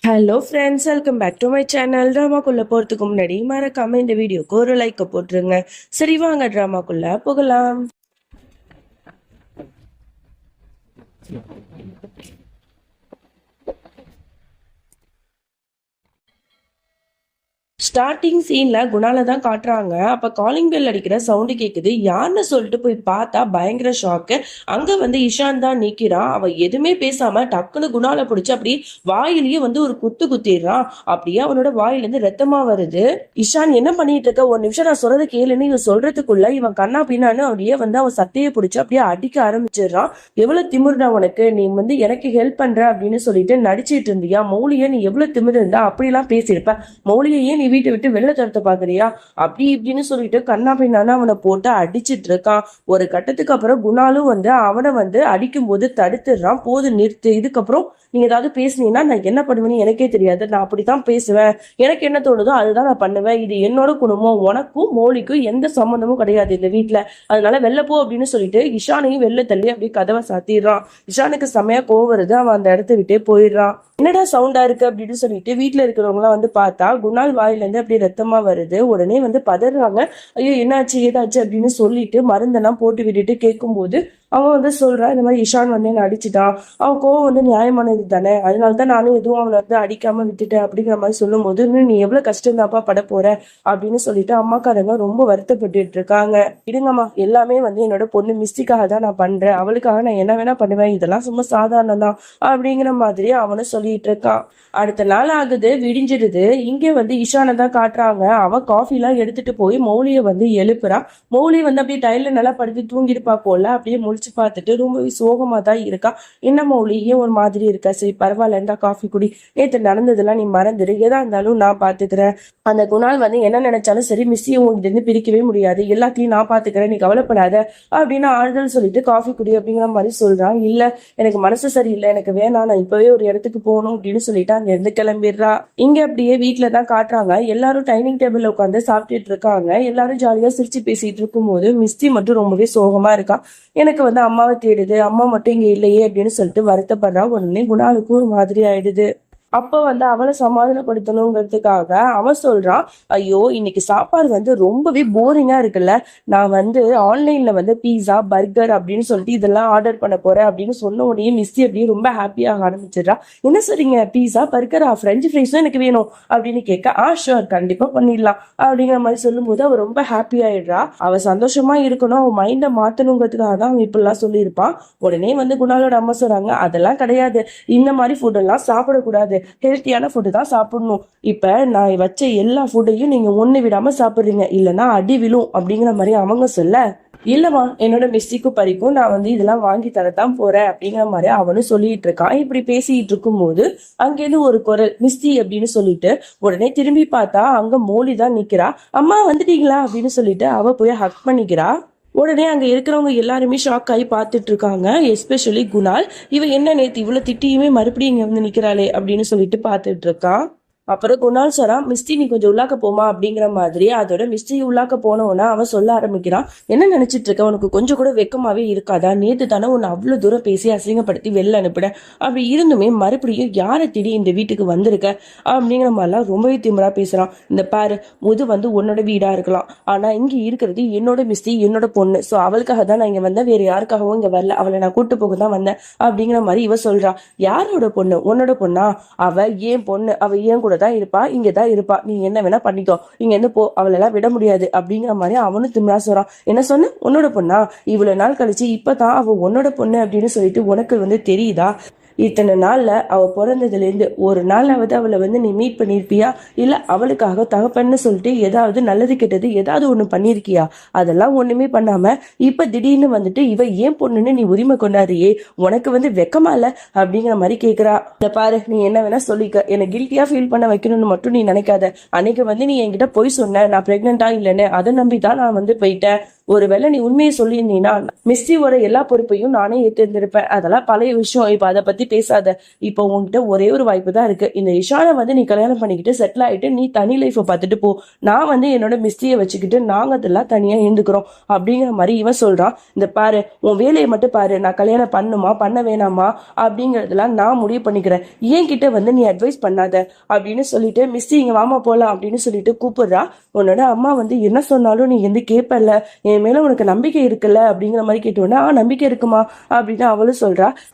Hello friends, welcome back to my channel. ட்ராமாக்குள்ள போறதுக்கு முன்னாடி மறக்காம இந்த வீடியோக்கு ஒரு லைக் போட்டுருங்க. சரி, வாங்க ட்ராமாக்குள்ள போகலாம். ஸ்டார்டிங் சீன்ல குணால தான் காட்டுறாங்க. அப்ப காலிங் பெல் அடிக்கிற சவுண்டு கேக்குது. யாருன்னு சொல்லிட்டு போய் பார்த்தா பயங்கர ஷாக்கு. அங்க வந்து இஷான் தான் நிக்கிறான். அவ எதுவுமே பேசாம டக்குன்னு குணால பிடிச்சு அப்படி வாயிலேயே வந்து ஒரு குத்து குத்திடுறான். அப்படியே அவனோட வாயிலிருந்து ரத்தமா வருது. இஷான், என்ன பண்ணிட்டு இருக்க? ஒரு நிமிஷம் நான் சொல்றது கேளுன்னு இவன் சொல்றதுக்குள்ள இவன் கண்ணா பின்னான்னு அப்படியே வந்து அவன் சட்டையை பிடிச்சு அப்படியே அடிக்க ஆரம்பிச்சிடுறான். எவ்வளவு திமிர்டா உனக்கு? நீ வந்து எனக்கு ஹெல்ப் பண்ற அப்படின்னு சொல்லிட்டு நடிச்சிட்டு இருந்தியா? மௌலிய நீ எவ்வளவு திமிர் இருந்தா அப்படிலாம் பேசியிருப்ப. மௌலியையே நீ வீட்டை விட்டு வெளில துரத்த பாக்குறியா? அப்படி இப்படின்னு சொல்லிட்டு கண்ணா பின்னான்னு அவனை போட்டு அடிச்சிட்டு இருக்கான். ஒரு கட்டத்துக்கு அப்புறம் குணாலும் வந்து அவனை வந்து அடிக்கும் போது தடுத்துடுறான். போது, நிறுத்து. இதுக்கப்புறம் நீங்க ஏதாவது பேசுனீங்கன்னா நான் என்ன பண்ணுவேன்னு எனக்கே தெரியாது. நான் அப்படித்தான் பேசுவேன். எனக்கு என்ன தோணுதோ அதுதான் நான் பண்ணுவேன். இது என்னோட குடும்பம். உனக்கும் மௌலிக்கும் எந்த சம்மந்தமும் கிடையாது இந்த வீட்டுல. அதனால வெளில போ அப்படின்னு சொல்லிட்டு இஷானையும் வெளில தள்ளி அப்படியே கதவை சாத்திடுறான். இஷானுக்கு செமையா கோவம் வருது. அவன் அந்த இடத்த விட்டே போயிடுறான். என்னடா சவுண்டா இருக்கு அப்படின்னு சொல்லிட்டு வீட்டுல இருக்கிறவங்க எல்லாம் வந்து பார்த்தா குணால் வாயில இருந்து அப்படியே ரத்தமா வருது. உடனே வந்து பதறாங்க. ஐயோ, என்னாச்சு ஏதாச்சு அப்படின்னு சொல்லிட்டு மருந்தெல்லாம் போட்டு விட்டுட்டு கேட்கும்போது அவன் வந்து சொல்றான், இந்த மாதிரி இஷான் வந்து என்ன அடிச்சுட்டான். அவன் கோவம் வந்து நியாயமானது தானே, அதனாலதான் நானும் எதுவும் அவனை வந்து அடிக்காம விட்டுட்டேன் அப்படிங்கிற மாதிரி சொல்லும் போது, நீ எவ்வளவு கஷ்டம் தான்ப்பா பட போற அப்படின்னு சொல்லிட்டு அம்மாக்காரங்க ரொம்ப வருத்தப்பட்டு இருக்காங்க. இடுங்கம்மா, எல்லாமே வந்து என்னோட பொண்ணு மிஸ்டிக்காக தான் நான் பண்றேன். அவளுக்காக நான் என்ன வேணா பண்ணுவேன். இதெல்லாம் சும்மா சாதாரணம் தான் அப்படிங்கிற மாதிரி அவனும் சொல்லிட்டு இருக்கான். அடுத்த நாள் ஆகுது, விடிஞ்சிடுது. இங்க வந்து இஷானை தான் காட்டுறாங்க. அவ காஃபி எல்லாம் எடுத்துட்டு போய் மௌலிய வந்து எழுப்புறான். மௌலி வந்து அப்படியே டைல நல்லா படுத்து தூங்கிருப்பா போல. அப்படியே முழிச்சு பார்த்துட்டு ரொம்பவே சோகமா தான் இருக்கா. என்ன மௌலி, ஏன் ஒரு மாதிரி இருக்கா? சரி, பரவாயில்ல, இருந்தா காஃபி குடி. நேற்று நடந்ததெல்லாம் நீ மறந்துடு. எதா இருந்தாலும் நான் பாத்துக்கிறேன். அந்த குணால் வந்து என்ன நினைச்சாலும் சரி, மிஸ்ஸையும் உங்ககிட்ட இருந்து பிரிக்கவே முடியாது. எல்லாத்தையும் நான் பாத்துக்கிறேன், நீ கவலைப்படாத அப்படின்னு ஆறுதல் சொல்லிட்டு காஃபி குடி அப்படிங்கிற மாதிரி சொல்றான். இல்ல, எனக்கு மனசு சரியில்லை, எனக்கு வேணாம், நான் இப்பவே ஒரு இடத்துக்கு போகணும் அப்படின்னு சொல்லிட்டு அங்க இருந்து கிளம்பிடுறா. இங்க அப்படியே வீட்டுல தான் காட்டுறாங்க. எல்லாரும் டைனிங் டேபிள்ல உட்காந்து சாப்பிட்டுட்டு இருக்காங்க. எல்லாரும் ஜாலியா சிரிச்சு பேசிட்டு இருக்கும் போது மிஸ்டி மட்டும் ரொம்பவே சோகமா இருக்கா. எனக்கு வந்து அம்மாவை தேடுது, அம்மா மட்டும் இங்க இல்லையே அப்படின்னு சொல்லிட்டு வருத்தப்படுறா. உடனே குணாலுக்கும் ஒரு மாதிரி ஆயிடுது. அப்ப வந்து அவளை சமாதானப்படுத்தணுங்கிறதுக்காக அவன் சொல்றான், ஐயோ, இன்னைக்கு சாப்பாடு வந்து ரொம்பவே போரிங்கா இருக்குல்ல. நான் வந்து ஆன்லைன்ல வந்து பீஸா பர்கர் அப்படின்னு சொல்லிட்டு இதெல்லாம் ஆர்டர் பண்ண போறேன் அப்படின்னு சொன்ன உடனே மிஸ்ஸி அப்படியே ரொம்ப ஹாப்பியாக ஆரம்பிச்சிடுறா. என்ன சொல்றீங்க? பீஸா பர்கரா? ஃப்ரெஞ்சு ஃப்ரைஸும் எனக்கு வேணும் அப்படின்னு கேட்க, ஷுவர், கண்டிப்பா பண்ணிடலாம் அப்படிங்கிற மாதிரி சொல்லும் போது அவ ரொம்ப ஹாப்பி ஆயிடுறா. அவ சந்தோஷமா இருக்கணும், அவன் மைண்டை மாத்தணுங்கிறதுக்காக தான் அவன் இப்படிலாம் சொல்லியிருப்பான். உடனே வந்து குணாலோட அம்மா சொல்றாங்க, அதெல்லாம் கிடையாது, இந்த மாதிரி ஃபுட் எல்லாம் சாப்பிடக்கூடாது, ஹெல்த்தியான ஃபுட்டு தான் சாப்பிடணும். இப்ப நான் வச்ச எல்லா ஃபுட்டையும் நீங்க ஒண்ணு விடாம சாப்பிடுறீங்க, இல்லைன்னா அடி விழும் அப்படிங்கிற மாதிரி அவங்க சொல்ல, இல்லம்மா, என்னோட மிஸ்ஸிக்கும் பறிக்கும், நான் வந்து இதெல்லாம் வாங்கி தரத்தான் போறேன் அப்படிங்கிற மாதிரி அவனும் சொல்லிட்டு இருக்கான். இப்படி பேசிட்டு இருக்கும் போது அங்கேருந்து ஒரு குரல், மிஸ்டி அப்படின்னு சொல்லிட்டு. உடனே திரும்பி பார்த்தா அங்க மோலி தான் நிக்கிறா. அம்மா வந்துட்டீங்களா அப்படின்னு சொல்லிட்டு அவ போய் ஹக் பண்ணிக்கிறா. உடனே அங்க இருக்கிறவங்க எல்லாருமே ஷாக் ஆகி பார்த்துட்டு இருக்காங்க. எஸ்பெஷலி குணால். இவ என்ன நேத்து இவ்வளவு திட்டியுமே மறுபடியும் இங்க வந்து நிக்கிறாளே அப்படின்னு சொல்லிட்டு பார்த்துட்டு இருக்கான். அப்புறம் குணால் சாரா, மிஸ்டி நீ கொஞ்சம் உள்ளாக்க போமா அப்படிங்கிற மாதிரி. அதோட மிஸ்டி உள்ளாக்க போனவனா அவன் சொல்ல ஆரம்பிக்கிறான், என்ன நினைச்சிட்டு இருக்க? உனக்கு கொஞ்சம் கூட வெக்கமாவே இருக்காதா? நேத்து தானே உன்னை அவ்வளவு தூரம் பேசி அசிங்கப்படுத்தி வெளில அனுப்பிட. அப்படி இருந்துமே மறுபடியும் யாரை தேடி இந்த வீட்டுக்கு வந்திருக்க அப்படிங்கிற மாதிரிலாம் ரொம்பவே திமிரா பேசுறான். இந்த பாரு, முது வந்து உன்னோட வீடா இருக்கலாம், ஆனா இங்க இருக்கிறது என்னோட மிஸ்டி, என்னோட பொண்ணு. சோ அவளுக்காக தான் நான் இங்க வந்தேன், வேற யாருக்காகவும் இங்க வரல. அவளை நான் கூட்டு போக தான் வந்தேன் அப்படிங்கிற மாதிரி இவ சொல்றா. யாரோட பொண்ணு? உன்னோட பொண்ணா? அவ ஏன் பொண்ணு, அவ ஏன் கூட தான் இருப்பா, இங்கதான் இருப்பா, நீ என்ன வேணா பண்ணிக்கோ, இங்க இருந்து போ, அவளெல்லாம் விட முடியாது அப்படிங்கிற மாதிரி அவனும் திமிரா சொல்றான். என்ன சொன்ன? உன்னோட பொண்ணா? இவ்வளவு நாள் கழிச்சு இப்பதான் அவ உன்னோட பொண்ணு அப்படின்னு சொல்லிட்டு உனக்கு வந்து தெரியுதா? இத்தனை நாள்ல அவ பிறந்ததுல இருந்து ஒரு நாளாவது அவளை வந்து நீ மீட் பண்ணிருப்பியா? இல்ல அவளுக்காக தகப்பன்னு சொல்லிட்டு ஏதாவது நல்லது கெட்டது ஏதாவது ஒண்ணு பண்ணிருக்கியா? அதெல்லாம் ஒண்ணுமே பண்ணாம இப்ப திடீர்னு வந்துட்டு இவ ஏன் பொண்ணுன்னு நீ உரிமை கொண்டாடுறியே, உனக்கு வந்து வெக்கமா இல்ல அப்படிங்கிற மாதிரி கேக்குறா. இந்த பாரு, நீ என்ன வேணா சொல்லிக்க, என்ன கில்ட்டியா ஃபீல் பண்ண வைக்கணும்னு மட்டும் நீ நினைக்காத. அன்னைக்கு வந்து நீ என்கிட்ட போய் சொன்ன நான் பிரெக்னெண்டா இல்லைன்னு, அதை நம்பிதான் நான் வந்து போயிட்டேன். ஒருவேளை நீ உண்மையை சொல்லியிருந்தீங்கன்னா மிஸ்டியோட எல்லா பொறுப்பையும் நானே ஏற்றிருந்திருப்பேன். அதெல்லாம் பழைய விஷயம், இப்ப அதை பத்தி பேசாத. இப்போ உன்கிட்ட ஒரே ஒரு வாய்ப்பு தான் இருக்கு. இந்த இஷானை வந்து நீ கல்யாணம் பண்ணிக்கிட்டு செட்டில் ஆயிட்டு நீ தனி லைஃபை பார்த்துட்டு போ. நான் வந்து என்னோட மிஸ்டியை வச்சுக்கிட்டு நாங்க அதெல்லாம் தனியா இருந்துக்கிறோம் அப்படிங்கிற மாதிரி இவன் சொல்றான். இந்த பாரு, உன் வேலையை மட்டும் பாரு, நான் கல்யாணம் பண்ணுமா பண்ண வேணாமா அப்படிங்கறதெல்லாம் நான் முடிவு பண்ணிக்கிறேன். ஏன் கிட்ட வந்து நீ அட்வைஸ் பண்ணாத அப்படின்னு சொல்லிட்டு மிஸ்டி இங்க வாமா போலாம் அப்படின்னு சொல்லிட்டு கூப்பிடுறா. உன்னோட அம்மா வந்து என்ன சொன்னாலும் நீ வந்து கேட்பல, என் மேல உனக்கு நம்பிக்கை இருக்குல்ல அப்படிங்கிற மாதிரி கேட்டோன்னா நம்பிக்கை இருக்குமா அப்படின்னு அவளும் சொல்றா.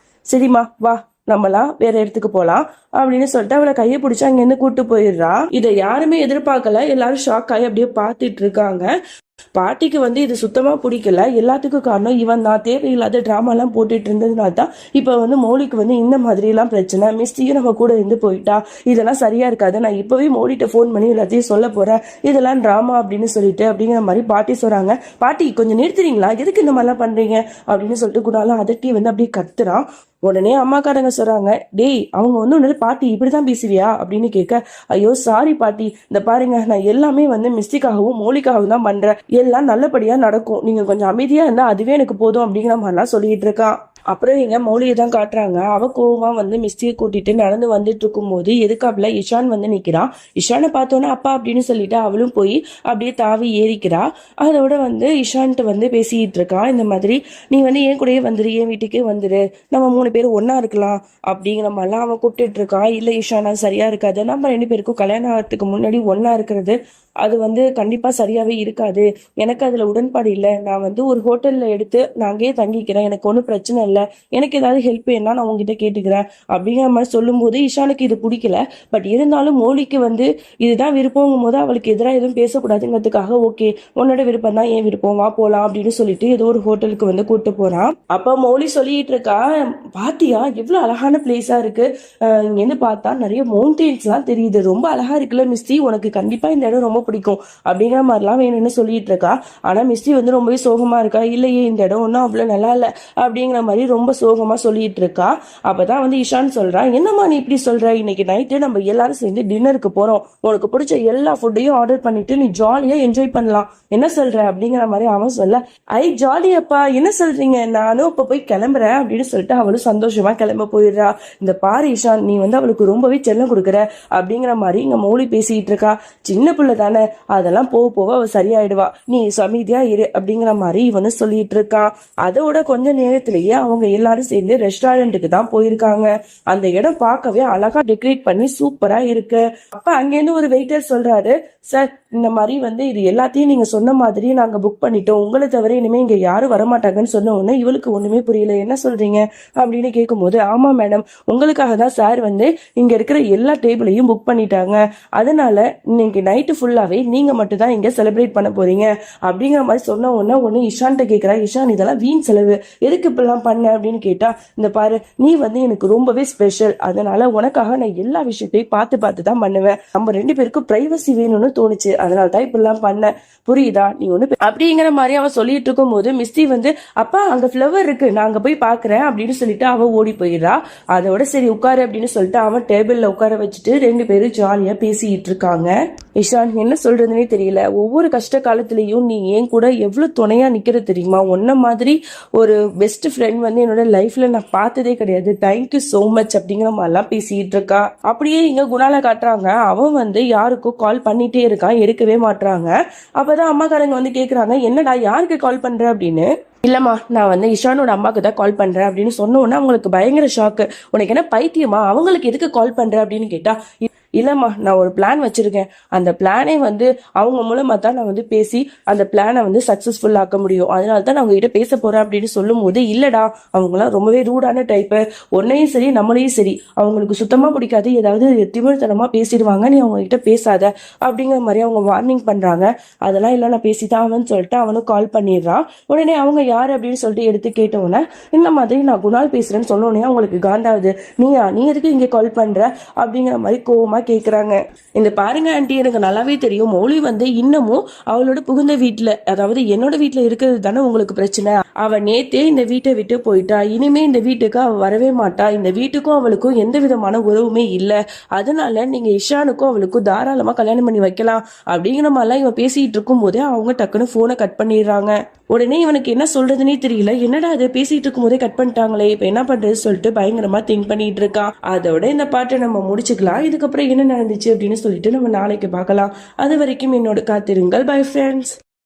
சரிம்மா வா, நம்மலாம் வேற இடத்துக்கு போலாம் அப்படின்னு சொல்லிட்டு அவளை கையை பிடிச்சி அங்கேருந்து கூட்டு போயிடுறா. இதை யாருமே எதிர்பார்க்கல, எல்லாரும் ஷாக் ஆகி அப்படியே பார்த்துட்டு இருக்காங்க. பாட்டிக்கு வந்து இது சுத்தமா பிடிக்கல. எல்லாத்துக்கும் காரணம் இவன் தான் தேவையில்லாத டிராமா எல்லாம் போட்டுட்டு இருந்ததுனால தான் இப்ப வந்து மௌலிக்கு வந்து இந்த மாதிரி எல்லாம் பிரச்சனை. மிஸ்டியும் நம்ம கூட இருந்து போயிட்டா, இதெல்லாம் சரியா இருக்காது, நான் இப்பவே மௌலிட்ட போன் பண்ணி எல்லாத்தையும் சொல்ல போறேன், இதெல்லாம் டிராமா அப்படின்னு சொல்லிட்டு அப்படிங்கிற மாதிரி பாட்டி சொல்றாங்க. பாட்டி கொஞ்சம் நிறுத்துறீங்களா, எதுக்கு இந்த மாதிரிலாம் பண்றீங்க அப்படின்னு சொல்லிட்டு குணாலும் அதட்டி வந்து அப்படியே கத்துறான். உடனே அம்மாக்காரங்க சொல்றாங்க, டேய் அவங்க வந்து உடனே பாட்டி இப்படிதான் பேசுவியா அப்படின்னு கேட்க, ஐயோ சாரி பாட்டி, இந்த பாருங்க நான் எல்லாமே வந்து மிஸ்டிக்காகவும் மௌலிக்காகவும் தான் பண்றேன், எல்லாம் நல்லபடியா நடக்கும், நீங்க கொஞ்சம் அமைதியா இருந்தா அதுவே எனக்கு போதும் அப்படிங்கிற மாதிரிலாம் சொல்லிட்டு இருக்கான். அப்புறம் எங்க மௌலியை தான் காட்டுறாங்க. அவ கோவமா வந்து மிஸ்டியை கூட்டிட்டு நடந்து வந்துட்டு இருக்கும் போது எதுக்காப்புல இஷான் வந்து நிக்கிறான். இஷானை பார்த்தோன்னா அப்பா அப்படின்னு சொல்லிட்டு அவளும் போய் அப்படியே தாவி ஏறிக்கிறா. அதோட வந்து இஷான்ட்டு வந்து பேசிட்டு இருக்கான். இந்த மாதிரி நீ வந்து என் கூடயே வந்துரு, என் வீட்டுக்கே வந்துரு, நம்ம 3 பேரும் ஒன்னா இருக்கலாம் அப்படிங்கிற மாதிரிலாம் அவன் கூப்பிட்டு இருக்கான். இல்ல இஷானா சரியா இருக்காது, நம்ம 2 பேருக்கும் கல்யாணம் ஆகிறதுக்கு முன்னாடி ஒன்னா இருக்கிறது அது வந்து கண்டிப்பா சரியாவே இருக்காது, எனக்கு அதுல உடன்பாடு இல்லை, நான் வந்து ஒரு ஹோட்டல்ல எடுத்து நான் அங்கேயே தங்கிக்கிறேன், எனக்கு ஒன்றும் பிரச்சனை இல்லை, எனக்கு ஏதாவது ஹெல்ப் வேணா நான் உங்ககிட்ட கேட்டுக்கிறேன் அப்படிங்கிற மாதிரி சொல்லும் போது இஷானுக்கு இது பிடிக்கல. பட் இருந்தாலும் மௌலிக்கு வந்து இதுதான் விருப்பங்கும் போது அவளுக்கு எதிராக எதுவும் பேசக்கூடாதுங்கிறதுக்காக ஓகே உன்னோட விருப்பம் தான், ஏன் விருப்பம், வா போலாம் அப்படின்னு சொல்லிட்டு ஏதோ ஒரு ஹோட்டலுக்கு வந்து கூட்டு போறான். அப்ப மௌலி சொல்லிட்டு இருக்கா, பாத்தியா எவ்வளவு அழகான பிளேஸா இருக்கு, இங்கேருந்து பார்த்தா நிறைய மவுண்டெயின்ஸ் எல்லாம் தெரியுது, ரொம்ப அழகா இருக்குல்ல மிஸ்டி, உனக்கு கண்டிப்பா இந்த இடம் ரொம்ப பிடிக்கும் அப்படிங்கிற மாதிரிலாம் வேணும்னு சொல்லிட்டு இருக்கா. ஆனா மிஸ்டி வந்து ரொம்பவே சோகமா இருக்கா. இல்லையே இந்த இடம் ஒன்றும் அவ்வளவு நல்லா இல்லை அப்படிங்கிற மாதிரி ரொம்ப சோகமா சொல்லிட்டு இருக்கா. அப்பதான் வந்து இஷான் சொல்றான், என்னம்மா நீ இப்படி சொல்ற, இன்னைக்கு நைட்டு நம்ம எல்லாரும் சேர்ந்து டின்னருக்கு போறோம், உனக்கு பிடிச்ச எல்லா ஃபுட்டையும் ஆர்டர் பண்ணிட்டு நீ ஜாலியா என்ஜாய் பண்ணலாம், என்ன சொல்ற அப்படிங்கிற மாதிரி அவன் சொல்ல, ஐ ஜாலியாப்பா என்ன சொல்றீங்க, நானும் இப்ப போய் கிளம்புறேன் அப்படின்னு சொல்லிட்டு அவளும் சந்தோஷமா கிளம்ப போயிடுறா. இந்த பாரு இஷான், நீ வந்து அவளுக்கு ரொம்பவே செல்லம் கொடுக்குற அப்படிங்கிற மாதிரி இங்க மௌலி பேசிட்டு இருக்கா. சின்ன பிள்ளை தானே, அதெல்லாம் போக போக அவ சரியாயிடுவா, நீ சமீதியா இரு அப்படிங்கிற மாதிரி இவனு சொல்லிட்டு இருக்கான். அதோட கொஞ்ச நேரத்திலேயே அவங்க எல்லாரும் சேர்ந்து ரெஸ்டாரண்ட்டுக்கு தான் போயிருக்காங்க. அந்த இடம் பார்க்கவே அழகா டெக்கரேட் பண்ணி சூப்பரா இருக்கு. அப்ப அங்கேருந்து ஒரு வெயிட்டர் சொல்றாரு, சார் இந்த மாதிரி வந்து இது எல்லாத்தையும் நீங்க சொன்ன மாதிரி நாங்க புக் பண்ணிட்டோம், உங்களை தவிர இனிமே இங்க யாரும் வரமாட்டாங்கன்னு சொன்ன உடனே இவளுக்கு ஒண்ணுமே புரியல, என்ன சொல்றீங்க அப்படின்னு கேட்கும்போது, ஆமா மேடம், உங்களுக்காக தான் சார் வந்து இங்க இருக்கிற எல்லா டேபிளையும் புக் பண்ணிட்டாங்க, அதனால இன்னைக்கு நைட்டு ஃபுல்லாவே நீங்க மட்டும் தான் இங்க செலிப்ரேட் பண்ண போறீங்க அப்படிங்கிற மாதிரி சொன்ன உடனே இஷான்ட்ட கேட்கிறா, இஷான் இதெல்லாம் வீண் செலவு, எதுக்கு இப்பெல்லாம் பண்ண அப்படின்னு கேட்டா, இந்த பாரு நீ வந்து எனக்கு ரொம்பவே ஸ்பெஷல், அதனால உனக்காக நான் எல்லா விஷயத்தையும் பார்த்து பார்த்து தான் பண்ணுவேன், நம்ம 2 பேருக்கும் பிரைவசி வேணும்னு தோணுச்சு, அதனால தான் இப்பெல்லாம் பண்ண, புரியுதா நீ ஒண்ணு அப்படிங்கிற மாதிரி அவன் சொல்லிட்டு இருக்கும் போது மிஸ்டி வந்து, அப்பா அங்க ஃப்ளவர் இருக்கு நான் அங்க போய் பாக்குறேன் அப்படின்னு சொல்லிட்டு அவ ஓடி போயிடுறா. அதோட சரி உட்காரு அப்படின்னு சொல்லிட்டு அவன் டேபிள்ல உட்கார வச்சுட்டு 2 பேரும் ஜாலியா பேசிட்டு இருக்காங்க. இஷான் என்ன சொல்றதுன்னே தெரியல, ஒவ்வொரு கஷ்ட காலத்திலயும் நீ ஏன் கூட எவ்வளவு துணையா நிக்கிற தெரியுமா, உன்ன மாதிரி ஒரு பெஸ்ட் ஃப்ரெண்ட் வந்து என்னோட லைஃப்ல நான் பார்த்ததே கிடையாது, தேங்க்யூ சோ மச் அப்படிங்கிற மாதிரிலாம் பேசிட்டு இருக்கா. அப்படியே இங்க குணால காட்டுறாங்க, அவன் வந்து யாருக்கும் கால் பண்ணிட்டே இருக்கான், எடுக்கவே மாட்டாங்க. அப்பதான் அம்மாக்காரங்க வந்து கேக்குறாங்க, என்னடா யாருக்கு கால் பண்ற அப்படின்னு. இல்லம்மா நான் வந்து இஷானோட அம்மாக்கு தான் கால் பண்றேன் அப்படின்னு சொன்ன உடனே அவங்களுக்கு பயங்கர ஷாக்கு. உனக்கு என்ன பைத்தியமா, அவங்களுக்கு எதுக்கு கால் பண்ற அப்படின்னு கேட்டா, இல்லம்மா நான் ஒரு பிளான் வச்சிருக்கேன், அந்த பிளானே வந்து அவங்க மூலமா தான் நான் வந்து பேசி அந்த பிளானை வந்து சக்சஸ்ஃபுல் ஆக்க முடியும், அதனால தான் நான் உங்ககிட்ட பேச போறேன் அப்படின்னு சொல்லும் போது, இல்லடா அவங்களாம் ரொம்பவே ரூடான டைப்பு, உன்னையும் சரி நம்மளையும் சரி அவங்களுக்கு சுத்தமா பிடிக்காது, ஏதாவது திமிழ்த்தனமா பேசிடுவாங்க, நீ அவங்க கிட்ட பேசாத அப்படிங்கிற மாதிரி அவங்க வார்னிங் பண்றாங்க. அதெல்லாம் இல்லை நான் பேசிதான் அவன் சொல்லிட்டு அவனும் கால் பண்ணிடுறான். உடனே அவங்க யாரு அப்படின்னு சொல்லிட்டு எடுத்து கேட்டவுடனே, இந்த மாதிரி நான் குணால் பேசுறேன்னு சொன்னோடனே அவங்களுக்கு காண்டாவது, நீ எதுக்கு இங்க கால் பண்ற அப்படிங்கிற மாதிரி கோவமா கேக்குறாங்க. இந்த பாருங்க ஆண்டி, எனக்கு நல்லாவே தெரியும் மௌலி வந்து இன்னமும் அவளோட புகுந்த வீட்டுல, அதாவது என்னோட வீட்டுல இருக்கிறது தானே உங்களுக்கு பிரச்சனை, அவ நேத்தே இந்த வீட்டை விட்டு போயிட்டா, இனிமே இந்த வீட்டுக்கு அவ வரவே மாட்டா, இந்த வீட்டுக்கும் அவளுக்கும் எந்த விதமான உறவுமே இல்லை, அதனால நீங்க இஷானுக்கும் அவளுக்கும் தாராளமா கல்யாணம் பண்ணி வைக்கலாம் அப்படிங்கிற மாதிரிலாம் இவன் பேசிட்டு இருக்கும் போதே அவங்க டக்குன்னு போனை கட் பண்ணிடுறாங்க. உடனே இவனுக்கு என்ன சொல்றதுனே தெரியல. என்னடா அது பேசிட்டு இருக்கும் போதே கட் பண்ணிட்டாங்களே, இப்ப என்ன பண்றது சொல்லிட்டு பயங்கரமா திங்க் பண்ணிட்டு இருக்கான். அதோட இந்த பாட்டை நம்ம முடிச்சுக்கலாம். இதுக்கப்புறம் என்ன நடந்துச்சு அப்படின்னு சொல்லிட்டு நம்ம நாளைக்கு பார்க்கலாம். அது வரைக்கும் என்னோட காத்திருங்கள். Bye friends.